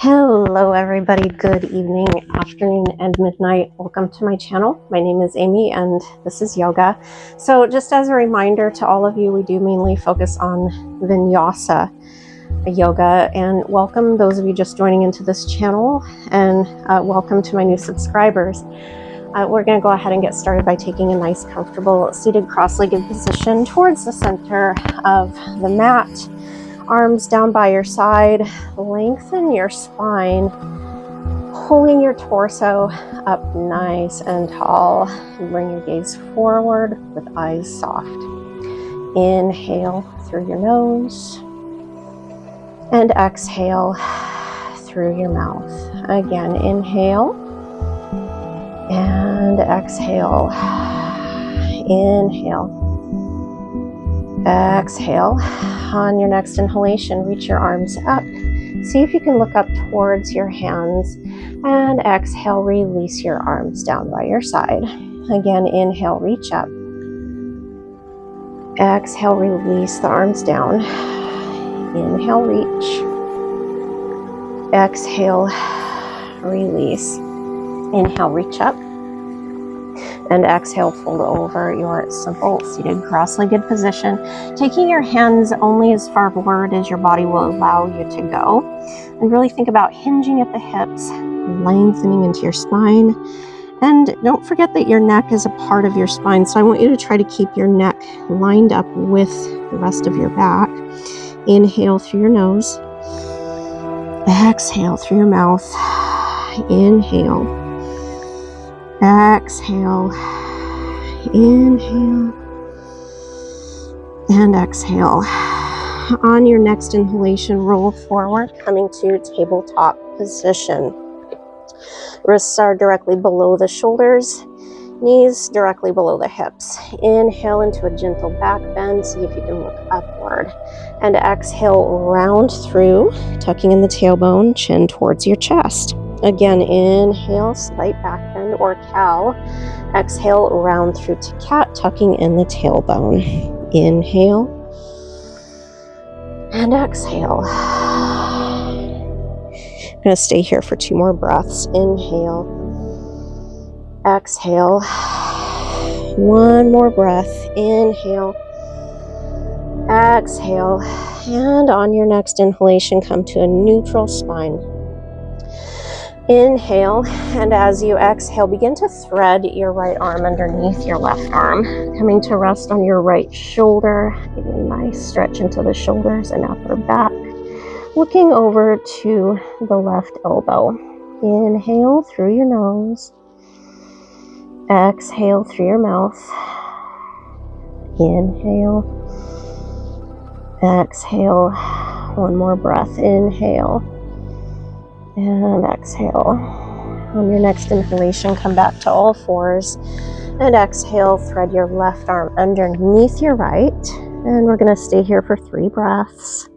Hello everybody, good evening, afternoon, and midnight. Welcome to my channel. My name is Amy and this is yoga. So just as a reminder to all of you, we do mainly focus on Vinyasa yoga, and welcome those of you just joining into this channel, and welcome to my new subscribers. We're going to go ahead and get started by taking a nice comfortable seated cross-legged position towards the center of the mat. Arms down by your side, lengthen your spine, pulling your torso up nice and tall. Bring your gaze forward with eyes soft. Inhale through your nose and exhale through your mouth. Again, inhale and exhale. Inhale. Exhale. On your next inhalation, reach your arms up. See if you can look up towards your hands, and exhale, release your arms down by your side. Again, inhale, reach up. Exhale, release the arms down. Inhale, reach. Exhale, release. Inhale, reach up. And exhale, fold over your simple seated cross-legged position, taking your hands only as far forward as your body will allow you to go. And really think about hinging at the hips, lengthening into your spine. And don't forget that your neck is a part of your spine, so I want you to try to keep your neck lined up with the rest of your back. Inhale through your nose. Exhale through your mouth. Inhale. Exhale, inhale, and exhale. On your next inhalation, roll forward, coming to tabletop position. Wrists are directly below the shoulders, knees directly below the hips. Inhale into a gentle back bend, see if you can look upward. And exhale, round through, tucking in the tailbone, chin towards your chest. Again, inhale, slight back bend or cow. Exhale, round through to cat, tucking in the tailbone. Inhale and exhale. I'm going to stay here for 2 more breaths. Inhale, exhale. 1 more breath. Inhale, exhale. And on your next inhalation, come to a neutral spine. Inhale, and as you exhale, begin to thread your right arm underneath your left arm, coming to rest on your right shoulder. Give a nice stretch into the shoulders and upper back. Looking over to the left elbow. Inhale through your nose. Exhale through your mouth. Inhale. Exhale. 1 more breath. Inhale. And exhale. On your next inhalation, come back to all fours. And exhale, thread your left arm underneath your right. And we're going to stay here for 3 breaths.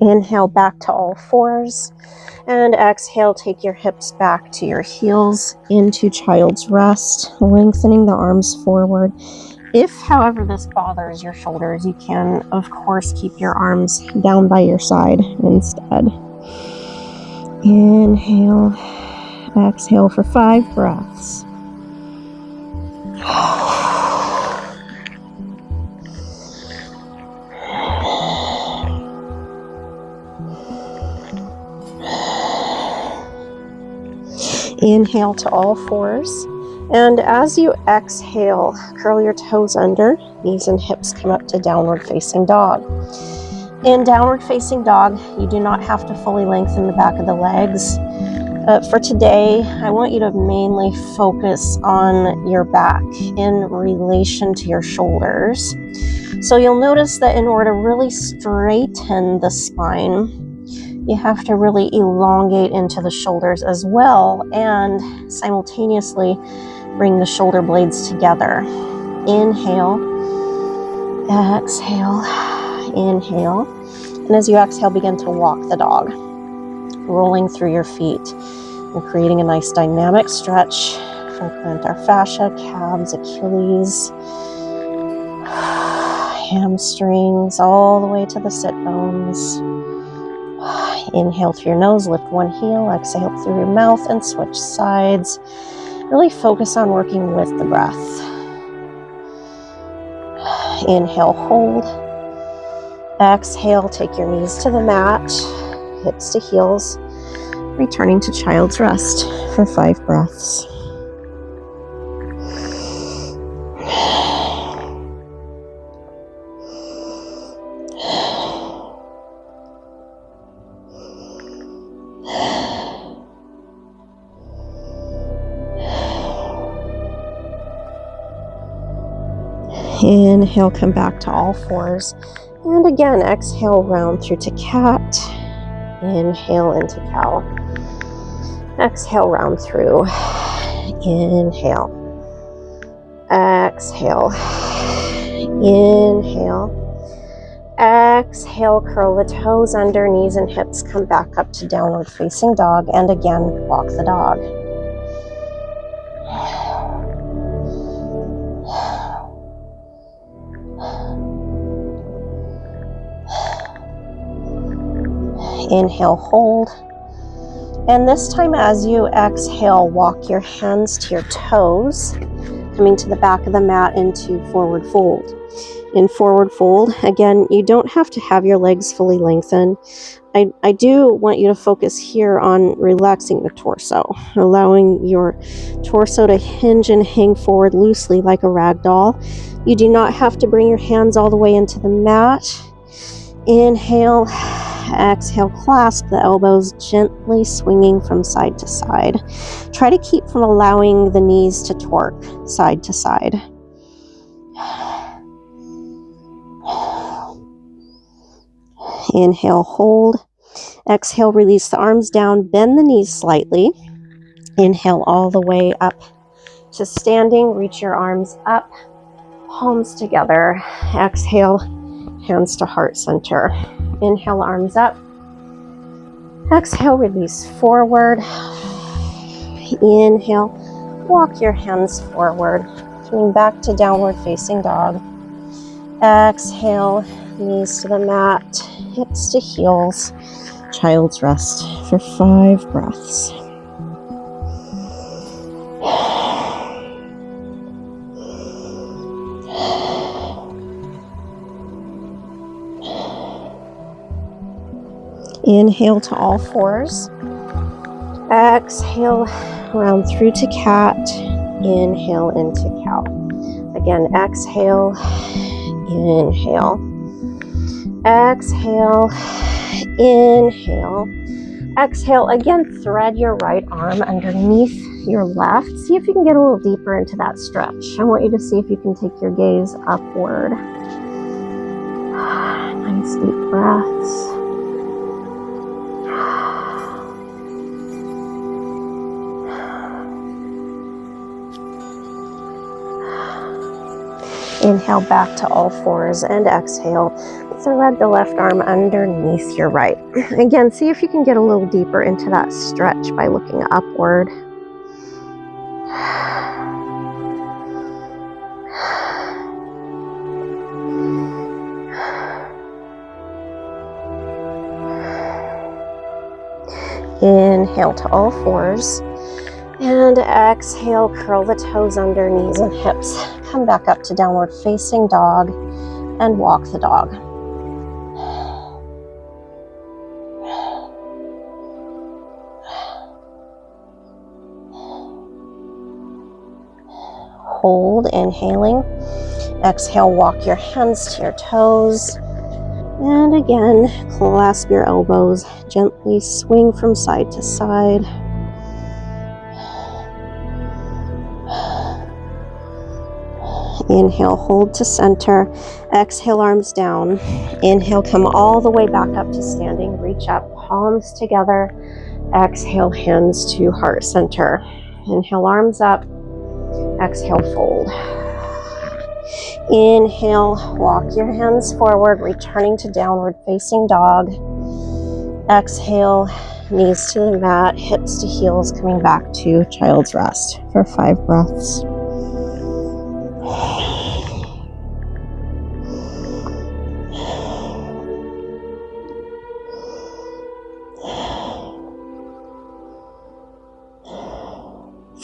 Inhale back to all fours. And exhale, take your hips back to your heels into child's rest, lengthening the arms forward. If, however, this bothers your shoulders, you can, of course, keep your arms down by your side instead. Inhale, exhale for 5 breaths. Inhale to all fours, and as you exhale, curl your toes under, knees and hips come up to downward facing dog. In downward facing dog, you do not have to fully lengthen the back of the legs. For today, I want you to mainly focus on your back in relation to your shoulders. So you'll notice that in order to really straighten the spine, you have to really elongate into the shoulders as well, and simultaneously bring the shoulder blades together. Inhale, exhale, inhale. And as you exhale, begin to walk the dog, rolling through your feet and creating a nice dynamic stretch from plantar fascia, calves, Achilles, hamstrings, all the way to the sit bones. Inhale through your nose, lift one heel, exhale through your mouth and switch sides. Really focus on working with the breath. Inhale, hold. Exhale, take your knees to the mat, hips to heels, returning to child's rest for 5 breaths. Inhale, come back to all fours. And again, exhale, round through to cat. Inhale into cow. Exhale, round through. Inhale. Exhale. Inhale. Exhale, curl the toes under, knees and hips. Come back up to downward facing dog. And again, walk the dog. Inhale, hold. And this time as you exhale, walk your hands to your toes, coming to the back of the mat into forward fold. In forward fold, again, you don't have to have your legs fully lengthened. I do want you to focus here on relaxing the torso, allowing your torso to hinge and hang forward loosely like a rag doll. You do not have to bring your hands all the way into the mat. Inhale. Exhale, clasp the elbows, gently swinging from side to side. Try to keep from allowing the knees to torque side to side. Inhale, hold. Exhale, release the arms down, bend the knees slightly. Inhale all the way up to standing. Reach your arms up, palms together. Exhale, hands to heart center. Inhale, arms up. Exhale, release forward. Inhale, walk your hands forward, coming back to downward facing dog. Exhale, knees to the mat, hips to heels. Child's rest for 5 breaths. Inhale to all fours. Exhale, round through to cat. Inhale into cow. Again, exhale, inhale. Exhale, inhale. Exhale, again, thread your right arm underneath your left. See if you can get a little deeper into that stretch. I want you to see if you can take your gaze upward. Nice deep breaths. Inhale back to all fours and exhale. Thread the left arm underneath your right. Again, see if you can get a little deeper into that stretch by looking upward. Inhale to all fours. And exhale, curl the toes under, knees and hips. Come back up to downward facing dog and walk the dog. Hold, inhaling. Exhale, walk your hands to your toes. And again, clasp your elbows. Gently swing from side to side. Inhale, hold to center. Exhale, arms down. Inhale, come all the way back up to standing. Reach up, palms together. Exhale, hands to heart center. Inhale, arms up. Exhale, fold. Inhale, walk your hands forward, returning to downward facing dog. Exhale, Knees to the mat, hips to heels, coming back to child's rest for 5 breaths.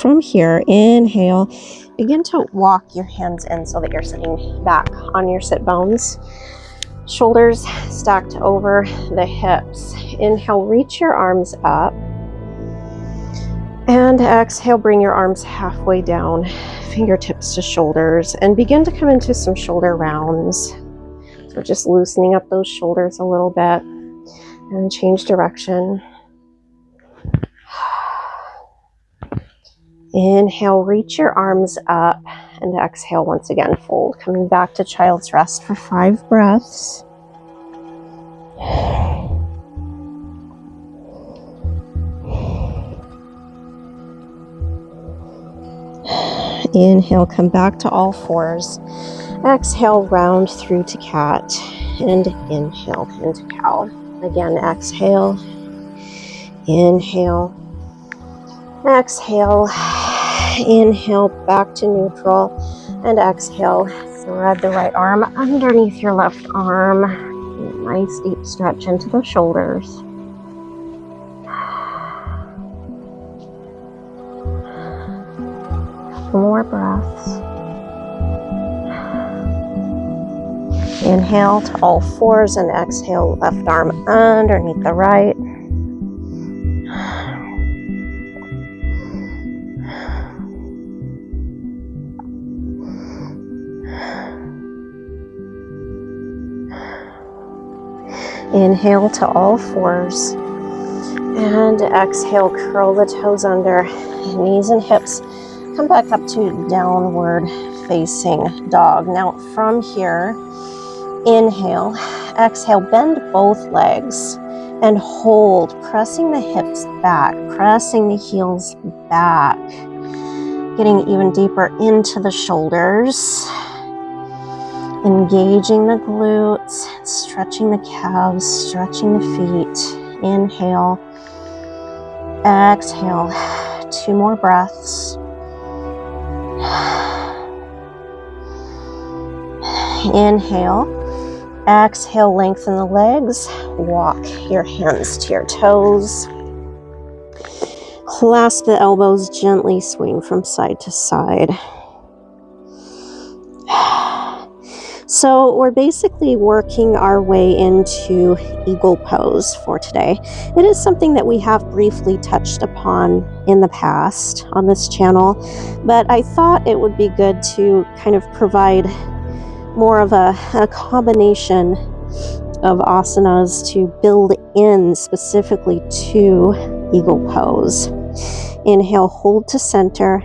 From here, inhale, begin to walk your hands in so that you're sitting back on your sit bones. Shoulders stacked over the hips. Inhale, reach your arms up. And exhale, bring your arms halfway down, fingertips to shoulders, and begin to come into some shoulder rounds. So just loosening up those shoulders a little bit and change direction. Inhale, reach your arms up, and exhale once again, fold. Coming back to child's rest for 5 breaths. Inhale, come back to all fours. Exhale, round through to cat, and inhale into cow. Again, exhale, inhale, exhale, inhale, back to neutral, and exhale, thread the right arm underneath your left arm. Nice deep stretch into the shoulders. Couple more breaths. Inhale to all fours and exhale, left arm underneath the right. Inhale to all fours and exhale, curl the toes under, knees and hips. Come back up to downward facing dog. Now from here, inhale, exhale, bend both legs and hold, pressing the hips back, pressing the heels back, getting even deeper into the shoulders. Engaging the glutes, stretching the calves, stretching the feet. Inhale, exhale, 2 more breaths. Inhale, exhale, lengthen the legs, walk your hands to your toes. Clasp the elbows, gently swing from side to side. So we're basically working our way into eagle pose for today. It is something that we have briefly touched upon in the past on this channel, but I thought it would be good to kind of provide more of a combination of asanas to build in specifically to eagle pose. Inhale, hold to center.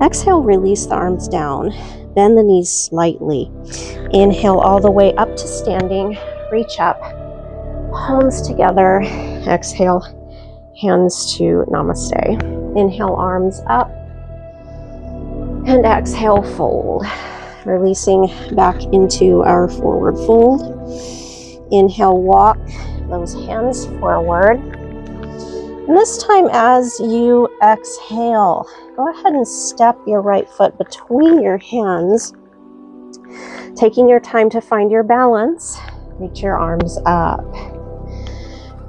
Exhale, release the arms down. Bend the knees slightly. Inhale all the way up to standing. Reach up, palms together. Exhale, hands to Namaste. Inhale, arms up. And exhale, fold. Releasing back into our forward fold. Inhale, walk those hands forward. And this time as you exhale, go ahead and step your right foot between your hands, taking your time to find your balance. Reach your arms up.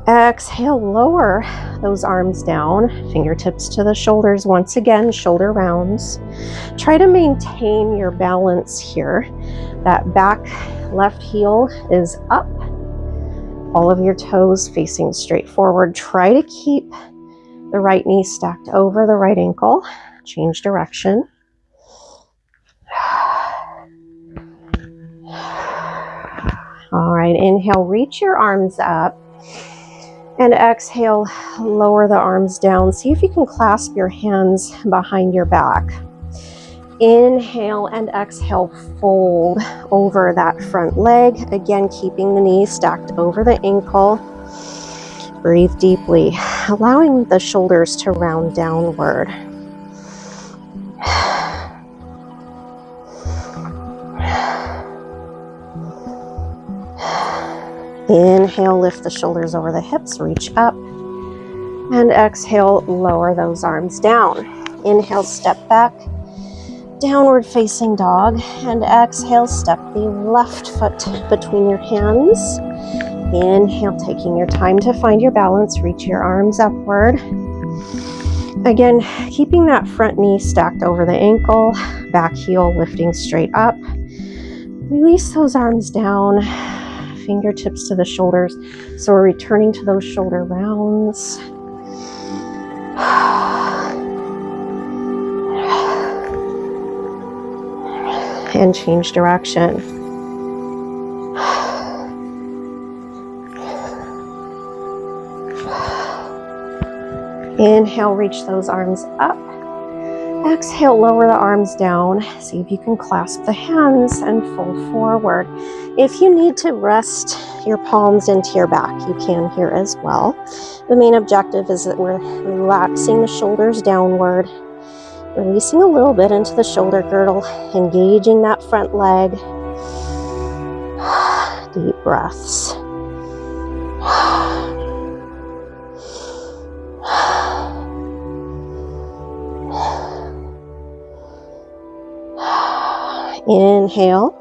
Exhale, lower those arms down, fingertips to the shoulders. Once again, shoulder rounds. Try to maintain your balance here. That back left heel is up. All of your toes facing straight forward. Try to keep the right knee stacked over the right ankle. Change direction. All right, inhale, reach your arms up. And exhale, lower the arms down. See if you can clasp your hands behind your back. Inhale and exhale, fold over that front leg. Again, keeping the knee stacked over the ankle. Breathe deeply, allowing the shoulders to round downward. Inhale, lift the shoulders over the hips, reach up. And exhale, lower those arms down. Inhale, step back, downward facing dog. And exhale, step the left foot between your hands. Inhale, taking your time to find your balance, reach your arms upward. Again, keeping that front knee stacked over the ankle, back heel lifting straight up. Release those arms down, fingertips to the shoulders. So we're returning to those shoulder rounds. And change direction. Inhale, reach those arms up. Exhale, lower the arms down. See if you can clasp the hands and fold forward. If you need to rest your palms into your back, you can here as well. The main objective is that we're relaxing the shoulders downward, releasing a little bit into the shoulder girdle, engaging that front leg. Deep breaths. Inhale,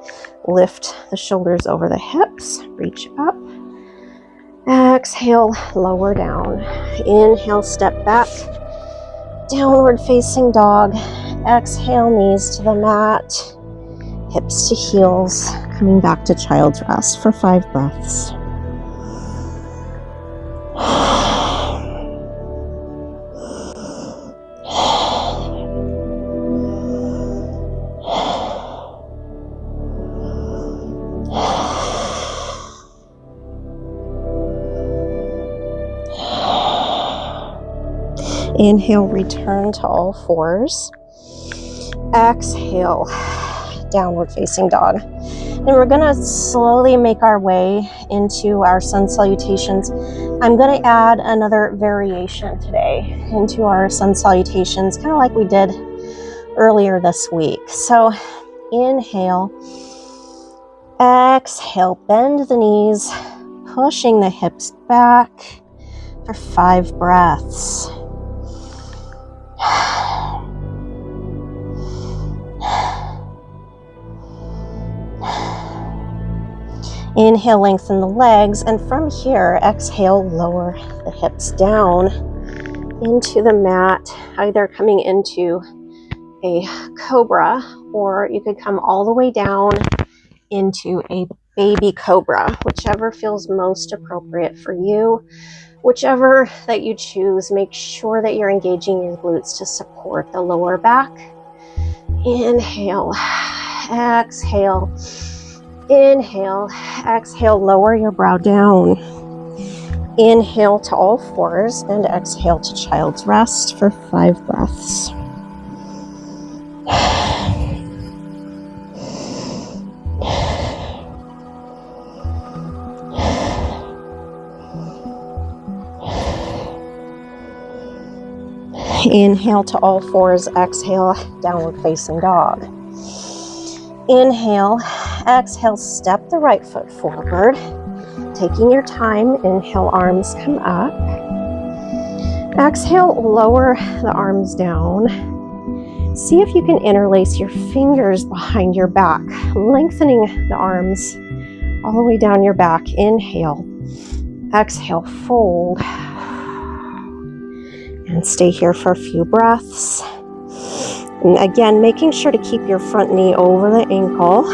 lift the shoulders over the hips, reach up. Exhale, lower down. Inhale, step back, downward facing dog. Exhale, knees to the mat, hips to heels, coming back to child's rest for 5 breaths. Inhale, return to all fours. Exhale, downward facing dog. And we're gonna slowly make our way into our sun salutations. I'm gonna add another variation today into our sun salutations, kind of like we did earlier this week. So inhale, exhale, bend the knees, pushing the hips back for 5 breaths. Inhale, lengthen the legs, and from here, exhale, lower the hips down into the mat, either coming into a cobra, or you could come all the way down into a baby cobra, whichever feels most appropriate for you. Whichever that you choose, make sure that you're engaging your glutes to support the lower back. Inhale, exhale, inhale, exhale, lower your brow down. Inhale to all fours and exhale to child's rest for 5 breaths. Inhale to all fours, exhale, downward facing dog. Inhale, exhale, step the right foot forward. Taking your time, inhale, arms come up. Exhale, lower the arms down. See if you can interlace your fingers behind your back, lengthening the arms all the way down your back. Inhale, exhale, fold. And stay here for a few breaths. And again, making sure to keep your front knee over the ankle.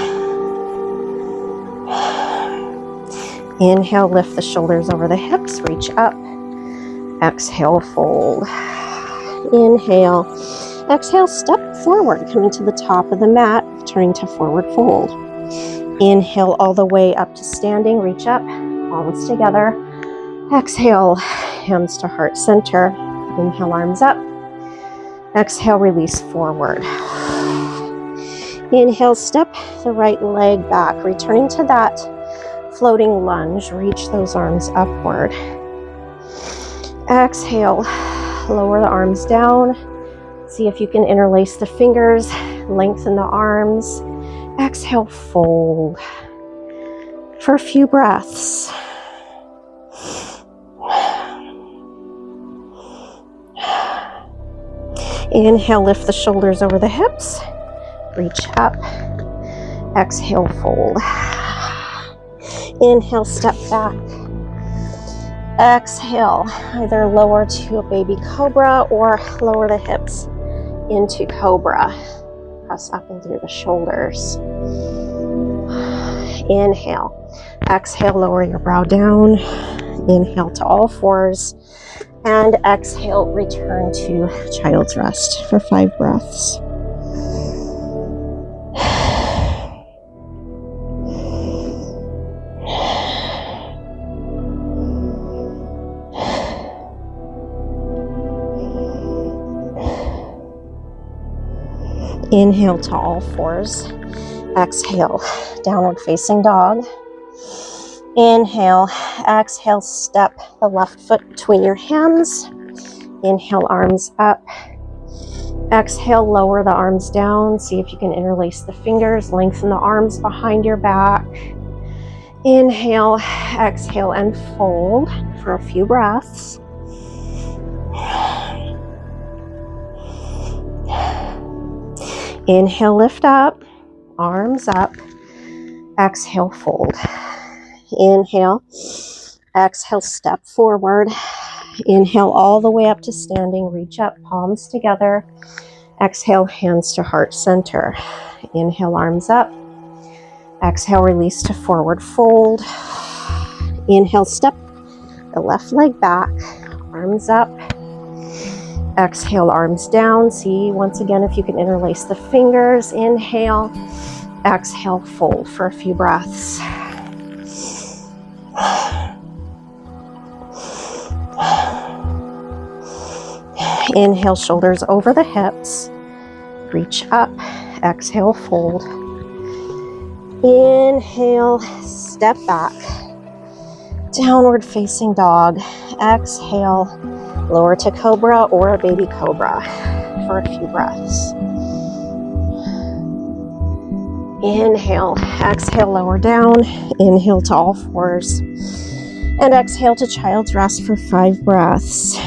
Inhale, lift the shoulders over the hips, reach up. Exhale, fold. Inhale. Exhale, step forward, coming to the top of the mat, turning to forward fold. Inhale all the way up to standing, reach up, palms together. Exhale, hands to heart center. Inhale, arms up. Exhale, release forward. Inhale, step the right leg back, returning to that floating lunge. Reach those arms upward. Exhale, lower the arms down. See if you can interlace the fingers, lengthen the arms. Exhale, fold for a few breaths. Inhale, lift the shoulders over the hips. Reach up. Exhale, fold. Inhale, step back. Exhale, either lower to a baby cobra or lower the hips into cobra. Press up and through the shoulders. Inhale. Exhale, lower your brow down. Inhale to all fours. And exhale, return to child's rest for 5 breaths. Inhale to all fours. Exhale, downward facing dog. Inhale, exhale, step the left foot between your hands. Inhale, arms up. Exhale, lower the arms down. See if you can interlace the fingers, lengthen the arms behind your back. Inhale, exhale, and fold for a few breaths. Inhale, lift up, arms up. Exhale, fold. Inhale, exhale, step forward. Inhale all the way up to standing, reach up, palms together. Exhale, hands to heart center. Inhale, arms up. Exhale, release to forward fold. Inhale, step the left leg back, arms up. Exhale, arms down. See once again if you can interlace the fingers. Inhale, exhale, fold for a few breaths. Inhale, shoulders over the hips. Reach up. Exhale, fold. Inhale, step back. Downward facing dog. Exhale, lower to cobra or a baby cobra for a few breaths. Inhale, exhale, lower down. Inhale to all fours. And exhale to child's rest for 5 breaths.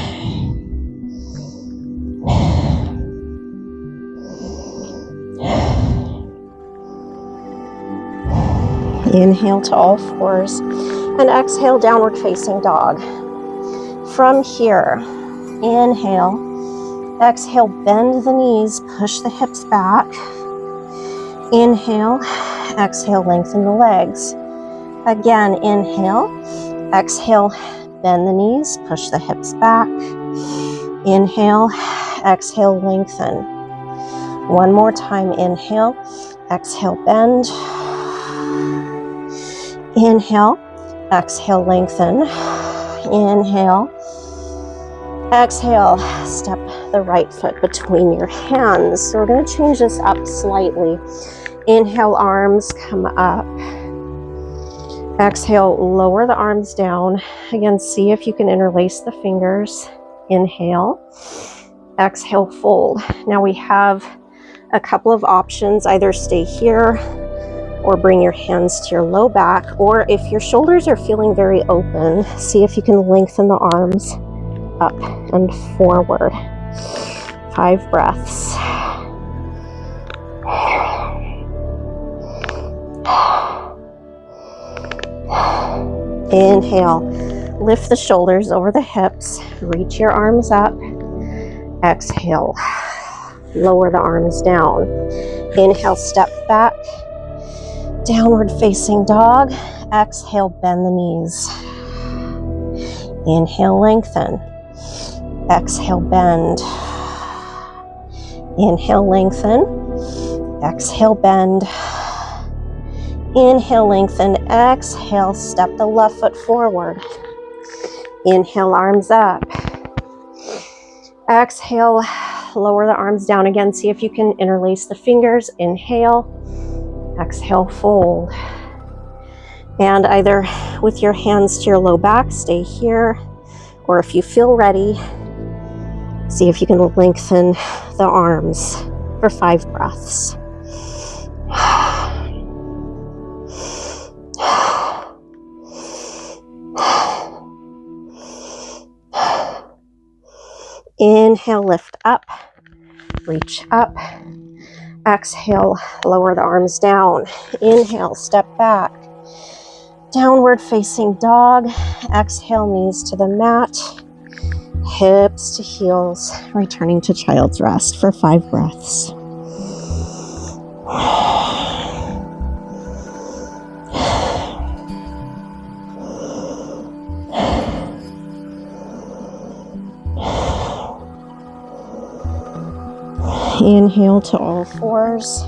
Inhale to all fours and exhale, downward facing dog. From here, inhale, exhale, bend the knees, push the hips back. Inhale, exhale, lengthen the legs. Again, inhale, exhale, bend the knees, push the hips back. Inhale, exhale, lengthen. One more time, inhale, exhale, bend. Inhale, exhale, lengthen. Inhale, exhale, step the right foot between your hands. So we're going to change this up slightly. Inhale, arms come up. Exhale, lower the arms down. Again, see if you can interlace the fingers. Inhale, exhale, fold. Now we have a couple of options. Either stay here or bring your hands to your low back, or if your shoulders are feeling very open, see if you can lengthen the arms up and forward. 5 breaths. Inhale, lift the shoulders over the hips, reach your arms up. Exhale, lower the arms down. Inhale, step back. Downward facing dog. Exhale, bend the knees. Inhale, lengthen. Exhale, bend. Inhale, lengthen. Exhale, bend. Inhale, lengthen. Exhale, step the left foot forward. Inhale, arms up. Exhale, lower the arms down again. See if you can interlace the fingers. Inhale. Exhale, fold. And either with your hands to your low back, stay here, or if you feel ready, see if you can lengthen the arms for 5 breaths. Inhale, lift up. reach up. Exhale, lower the arms down. Inhale, step back. Downward facing dog. Exhale, knees to the mat. Hips to heels. Returning to child's rest for 5 breaths. Inhale to all fours.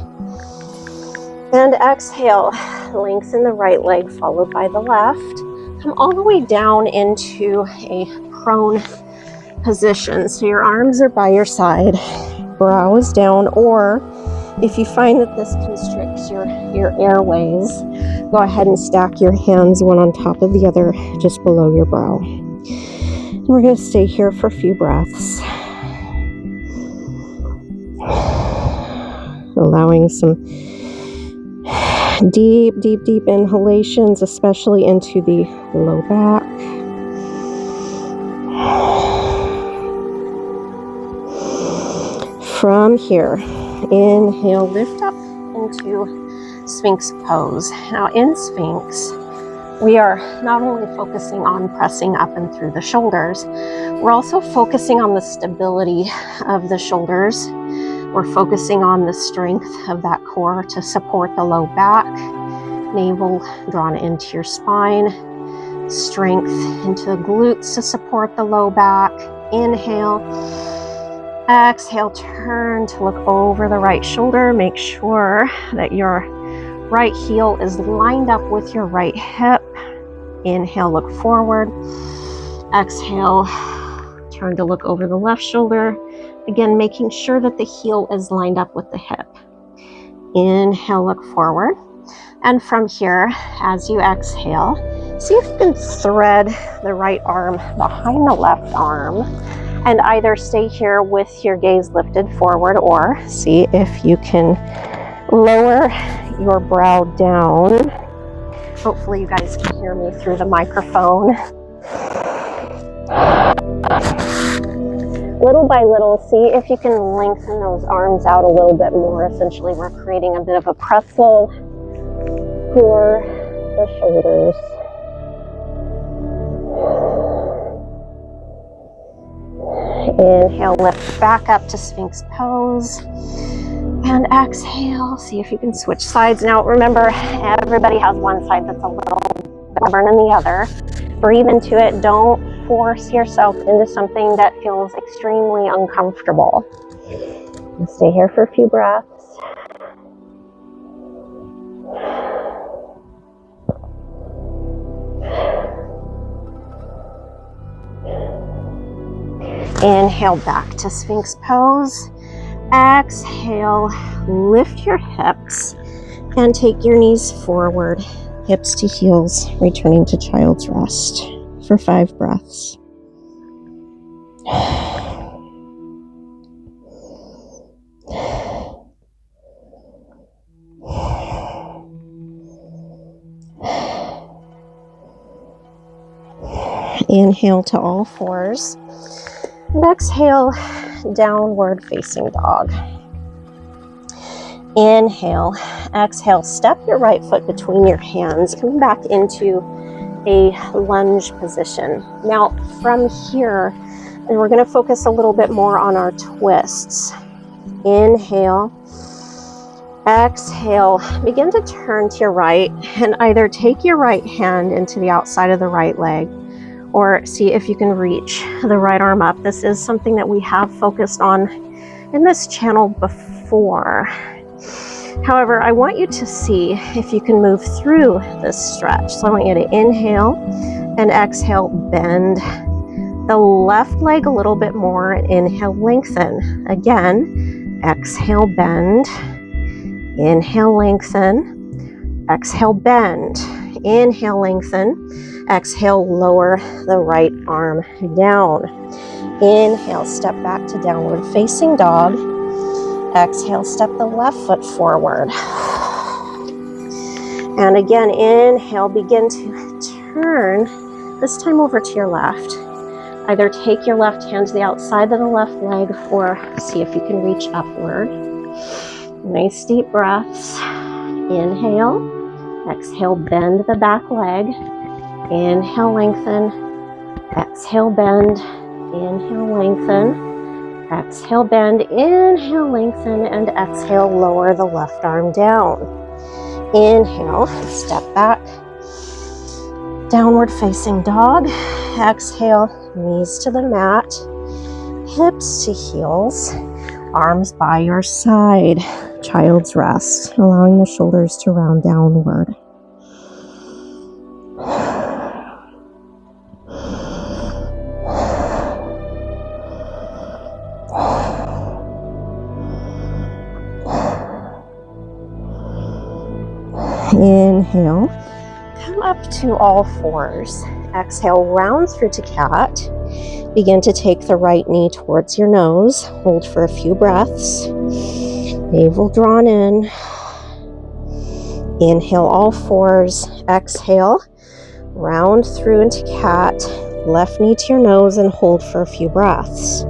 And exhale, lengthen the right leg followed by the left. Come all the way down into a prone position. So your arms are by your side, brow is down, or if you find that this constricts your airways, go ahead and stack your hands one on top of the other just below your brow. And we're going to stay here for a few breaths. Allowing some deep inhalations, especially into the low back. From here, inhale, lift up into Sphinx pose. Now in Sphinx, we are not only focusing on pressing up and through the shoulders, we're also focusing on the stability of the shoulders. We're focusing on the strength of that core to support the low back, navel drawn into your spine, strength into the glutes to support the low back. Inhale, exhale, turn to look over the right shoulder. Make sure that your right heel is lined up with your right hip. Inhale, look forward. Exhale, turn to look over the left shoulder. Again, making sure that the heel is lined up with the hip. Inhale, look forward. And from here, as you exhale, see if you can thread the right arm behind the left arm and either stay here with your gaze lifted forward or see if you can lower your brow down. Hopefully you guys can hear me through the microphone. Little by little, see if you can lengthen those arms out a little bit more. Essentially, we're creating a bit of a pretzel for the shoulders. Inhale, lift back up to Sphinx pose. And exhale, see if you can switch sides. Now remember, everybody has one side that's a little stubborn than the other. Breathe into it. Don't force yourself into something that feels extremely uncomfortable. Stay here for a few breaths. Inhale back to Sphinx pose. Exhale, lift your hips and take your knees forward, hips to heels, returning to child's rest for 5 breaths. Inhale to all fours. And exhale, downward facing dog. Inhale, exhale, step your right foot between your hands, coming back into a lunge position. Now from here, and we're going to focus a little bit more on our twists. Inhale, exhale, begin to turn to your right and either take your right hand into the outside of the right leg or see if you can reach the right arm up. This is something that we have focused on in this channel before. However, I want you to see if you can move through this stretch. So I want you to inhale and exhale, bend the left leg a little bit more. Inhale, lengthen. Again, exhale, bend. Inhale, lengthen. Exhale, bend. Inhale, lengthen. Exhale, lower the right arm down. Inhale, step back to downward facing dog. Exhale, step the left foot forward. And again, inhale, begin to turn, this time over to your left. Either take your left hand to the outside of the left leg or see if you can reach upward. Nice deep breaths. Inhale. Exhale, bend the back leg. Inhale, lengthen. Exhale, bend. Inhale, lengthen. Exhale, bend. Inhale, lengthen. And exhale, lower the left arm down. Inhale, step back. Downward facing dog. Exhale, knees to the mat. Hips to heels. Arms by your side. Child's rest, allowing the shoulders to round downward. Inhale, come up to all fours. Exhale, round through to cat. Begin to take the right knee towards your nose. Hold for a few breaths. Navel drawn in. Inhale, all fours. Exhale, round through into cat. Left knee to your nose and hold for a few breaths.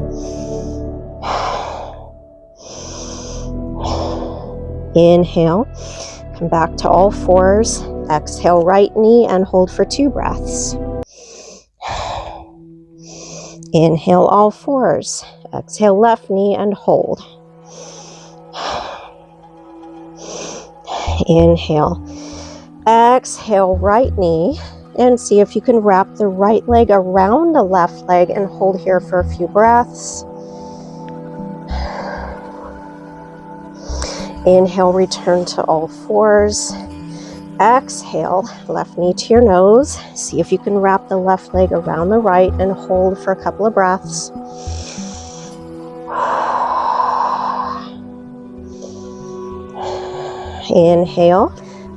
Inhale, come back to all fours. Exhale, right knee and hold for 2 breaths. Inhale, all fours. Exhale, left knee and hold. Inhale. Exhale, right knee. And see if you can wrap the right leg around the left leg and hold here for a few breaths. Inhale, return to all fours. Exhale, left knee to your nose. See if you can wrap the left leg around the right and hold for a couple of breaths. Inhale,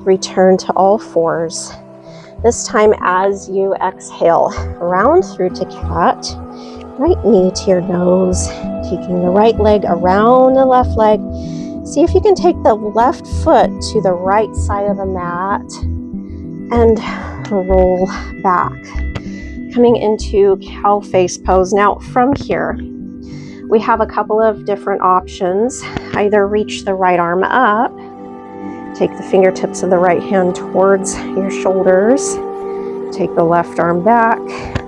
return to all fours. This time as you exhale, round through to cat. Right knee to your nose, taking the right leg around the left leg. See if you can take the left foot to the right side of the mat and roll back. Coming into Cowface pose. Now from here, we have a couple of different options. Either reach the right arm up, take the fingertips of the right hand towards your shoulders, take the left arm back,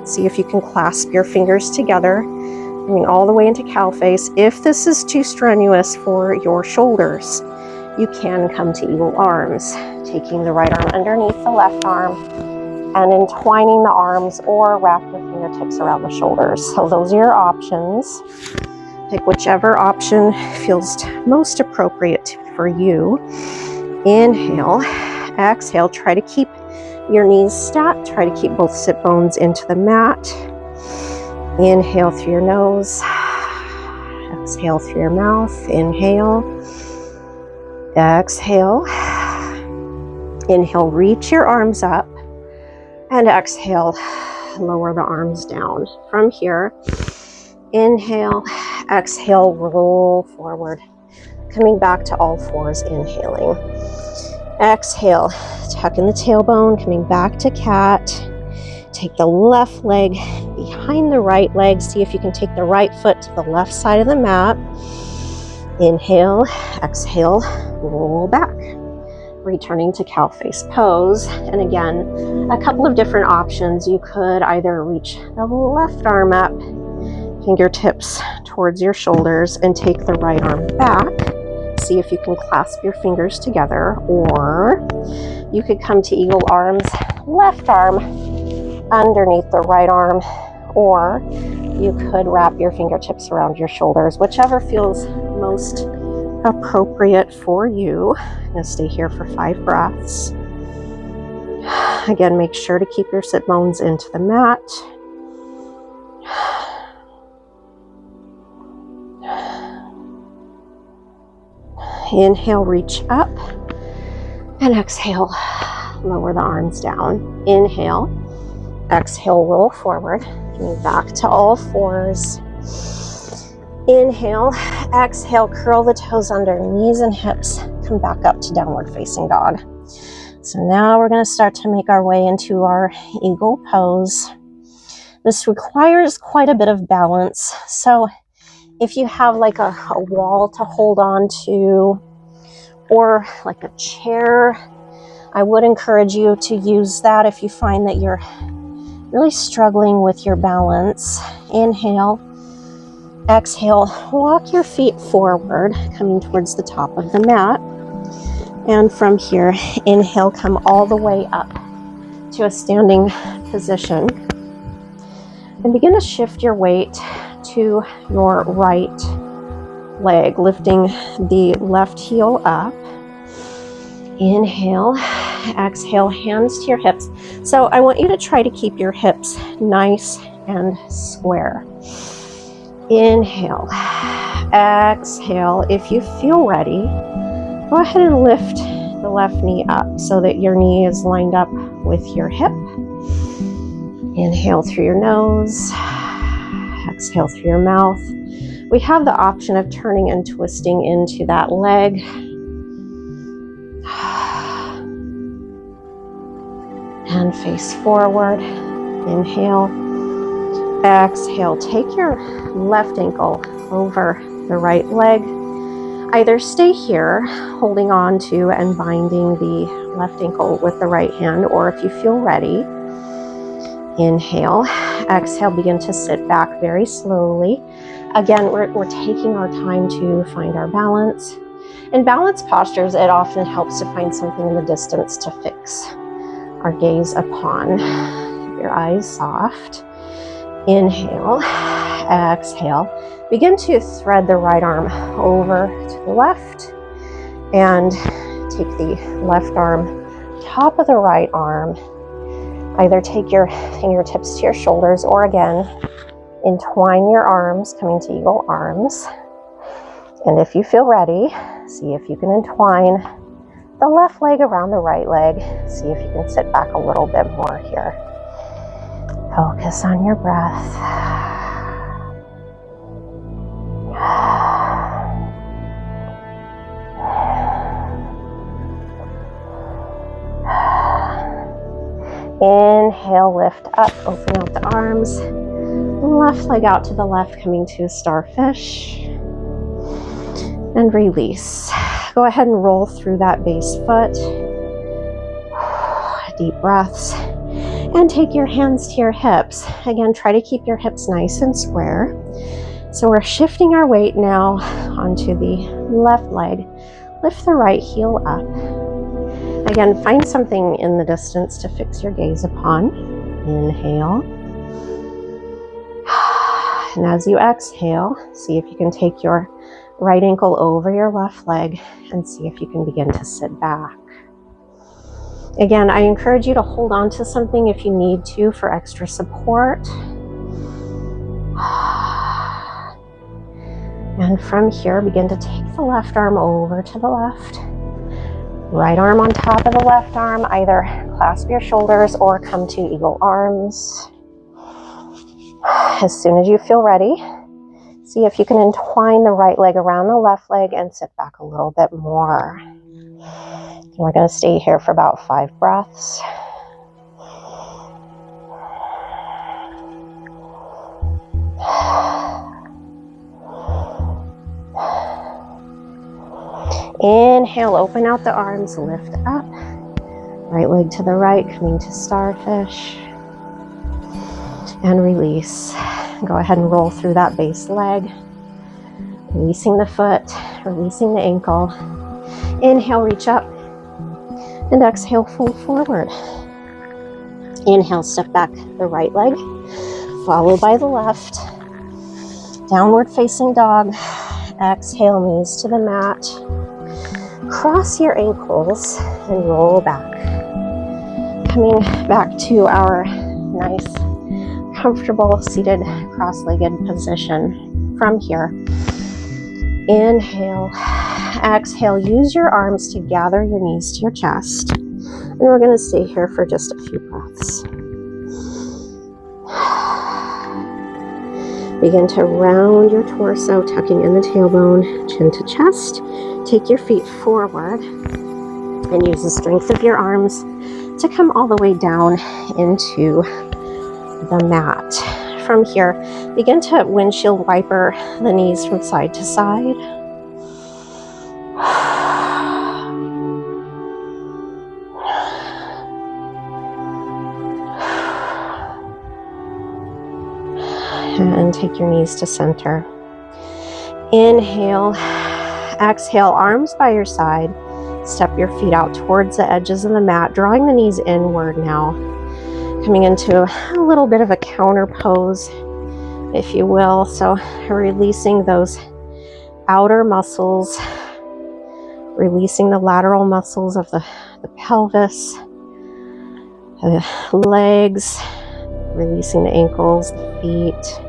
see if you can clasp your fingers together, coming all the way into Cowface. If this is too strenuous for your shoulders, you can come to eagle arms, taking the right arm underneath the left arm and entwining the arms or wrap your fingertips around the shoulders. So those are your options. Pick whichever option feels most appropriate for you. Inhale, exhale, try to keep your knees stacked, try to keep both sit bones into the mat. Inhale through your nose, exhale through your mouth. Inhale, exhale, inhale, reach your arms up, and exhale, lower the arms down. From here, inhale, exhale, roll forward, coming back to all fours, inhaling. Exhale, tuck in the tailbone, coming back to cat. Take the left leg behind the right leg. See if you can take the right foot to the left side of the mat. Inhale, exhale, roll back. Returning to Cowface pose. And again, a couple of different options. You could either reach the left arm up, fingertips towards your shoulders, and take the right arm back. See if you can clasp your fingers together, or you could come to eagle arms, left arm underneath the right arm, or you could wrap your fingertips around your shoulders, whichever feels most appropriate for you. I'm going to stay here for 5 breaths. Again, make sure to keep your sit bones into the mat. Inhale, reach up, and exhale, lower the arms down. Inhale, exhale, roll forward, coming back to all fours. Inhale, exhale, curl the toes under, knees and hips, come back up to downward facing dog. So now we're going to start to make our way into our eagle pose. This requires quite a bit of balance. So if you have like a wall to hold on to or like a chair, I would encourage you to use that if you find that you're really struggling with your balance. Inhale, exhale, walk your feet forward, coming towards the top of the mat. And from here, inhale, come all the way up to a standing position. And begin to shift your weight to your right leg, lifting the left heel up. Inhale, exhale, hands to your hips. So I want you to try to keep your hips nice and square. Inhale, exhale. If you feel ready, go ahead and lift the left knee up so that your knee is lined up with your hip. Inhale through your nose, exhale through your mouth. We have the option of turning and twisting into that leg. And face forward. Inhale, exhale. Take your left ankle over the right leg. Either stay here, holding on to and binding the left ankle with the right hand, or if you feel ready, inhale, exhale, begin to sit back very slowly. Again, we're taking our time to find our balance. In balance postures, it often helps to find something in the distance to fix our gaze upon. Keep your eyes soft. Inhale, exhale. Begin to thread the right arm over to the left and take the left arm, top of the right arm. Either take your fingertips to your shoulders or again, entwine your arms, coming to eagle arms. And if you feel ready, see if you can entwine the left leg around the right leg. See if you can sit back a little bit more here. Focus on your breath. Inhale, lift up, open out the arms. Left leg out to the left, coming to starfish. And release. Go ahead and roll through that base foot. Deep breaths. And take your hands to your hips. Again, try to keep your hips nice and square. So we're shifting our weight now onto the left leg. Lift the right heel up. Again, find something in the distance to fix your gaze upon. Inhale. And as you exhale, see if you can take your right ankle over your left leg and see if you can begin to sit back. Again, I encourage you to hold on to something if you need to for extra support. And from here, begin to take the left arm over to the left. Right arm on top of the left arm. Either clasp your shoulders or come to eagle arms. As soon as you feel ready, see if you can entwine the right leg around the left leg and sit back a little bit more. We're going to stay here for about 5 breaths. Inhale, open out the arms, lift up. Right leg to the right, coming to starfish. And release. Go ahead and roll through that base leg. Releasing the foot, releasing the ankle. Inhale, reach up. And exhale, fold forward. Inhale, step back the right leg, followed by the left. Downward facing dog. Exhale, knees to the mat. Cross your ankles and roll back. Coming back to our nice, comfortable seated cross-legged position. From here, inhale, exhale, use your arms to gather your knees to your chest. And we're going to stay here for just a few breaths. Begin to round your torso, tucking in the tailbone, chin to chest. Take your feet forward and use the strength of your arms to come all the way down into the mat. From here, begin to windshield wiper the knees from side to side. And take your knees to center. Inhale, exhale, arms by your side. Step your feet out towards the edges of the mat, drawing the knees inward now. Coming into a little bit of a counter pose, if you will. So releasing those outer muscles, releasing the lateral muscles of the pelvis, the legs, releasing the ankles, the feet.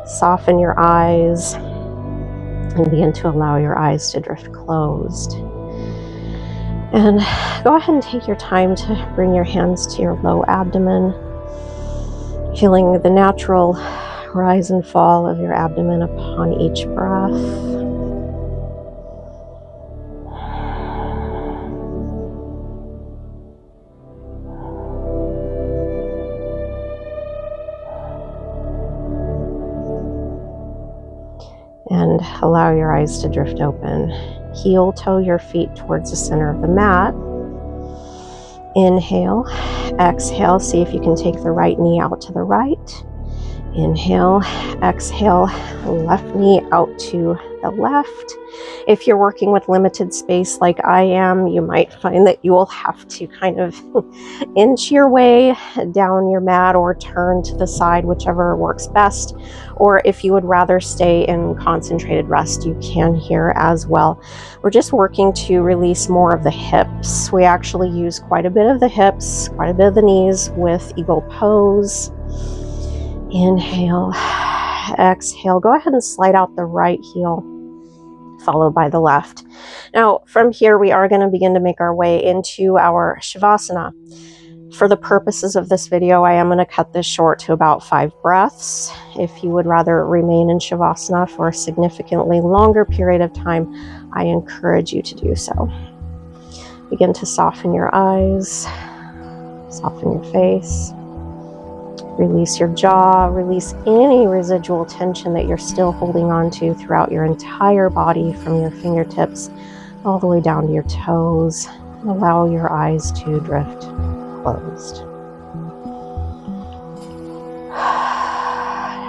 Soften your eyes and begin to allow your eyes to drift closed. And go ahead and take your time to bring your hands to your low abdomen, feeling the natural rise and fall of your abdomen upon each breath. And allow your eyes to drift open. Heel toe your feet towards the center of the mat. Inhale, exhale, see if you can take the right knee out to the right. Inhale, exhale, left knee out to the left. If you're working with limited space like I am, you might find that you will have to kind of inch your way down your mat or turn to the side, whichever works best. Or if you would rather stay in concentrated rest, you can here as well. We're just working to release more of the hips. We actually use quite a bit of the hips, quite a bit of the knees with eagle pose. Inhale, exhale. Go ahead and slide out the right heel, followed by the left. Now, from here, we are going to begin to make our way into our Savasana. For the purposes of this video, I am going to cut this short to about 5 breaths. If you would rather remain in Savasana for a significantly longer period of time, I encourage you to do so. Begin to soften your eyes, soften your face. Release your jaw, release any residual tension that you're still holding on to throughout your entire body, from your fingertips all the way down to your toes. And allow your eyes to drift closed.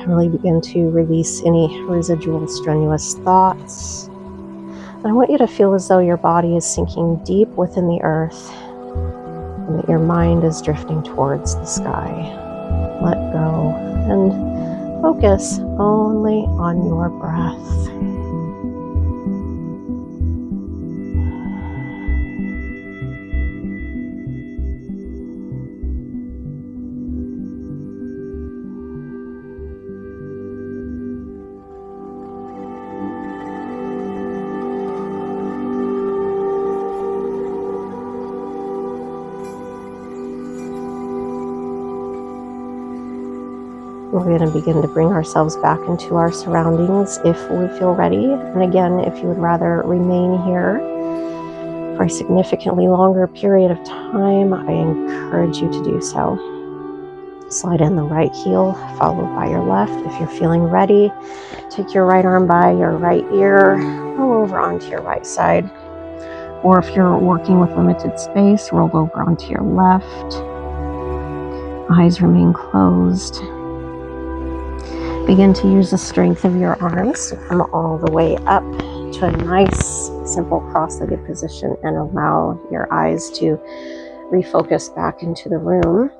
Really begin to release any residual strenuous thoughts. And I want you to feel as though your body is sinking deep within the earth and that your mind is drifting towards the sky. Let go and focus only on your breath. We're going to begin to bring ourselves back into our surroundings if we feel ready. And again, if you would rather remain here for a significantly longer period of time, I encourage you to do so. Slide in the right heel, followed by your left. If you're feeling ready, take your right arm by your right ear, roll over onto your right side. Or if you're working with limited space, roll over onto your left. Eyes remain closed. Begin to use the strength of your arms to come all the way up to a nice, simple cross-legged position and allow your eyes to refocus back into the room.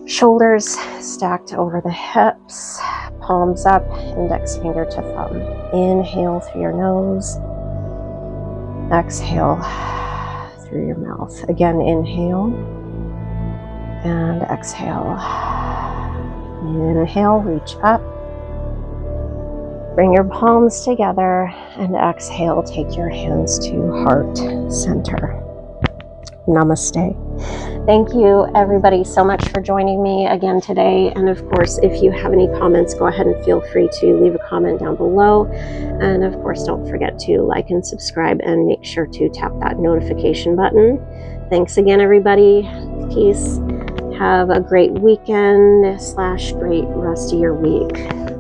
Shoulders stacked over the hips, palms up, index finger to thumb. Inhale through your nose, exhale through your mouth. Again, inhale and exhale. Inhale, reach up. Bring your palms together and exhale, take your hands to heart center. Namaste. Thank you everybody so much for joining me again today. And of course, if you have any comments, go ahead and feel free to leave a comment down below. And of course, don't forget to like and subscribe and make sure to tap that notification button. Thanks again, everybody. Peace. Have a great weekend / great rest of your week.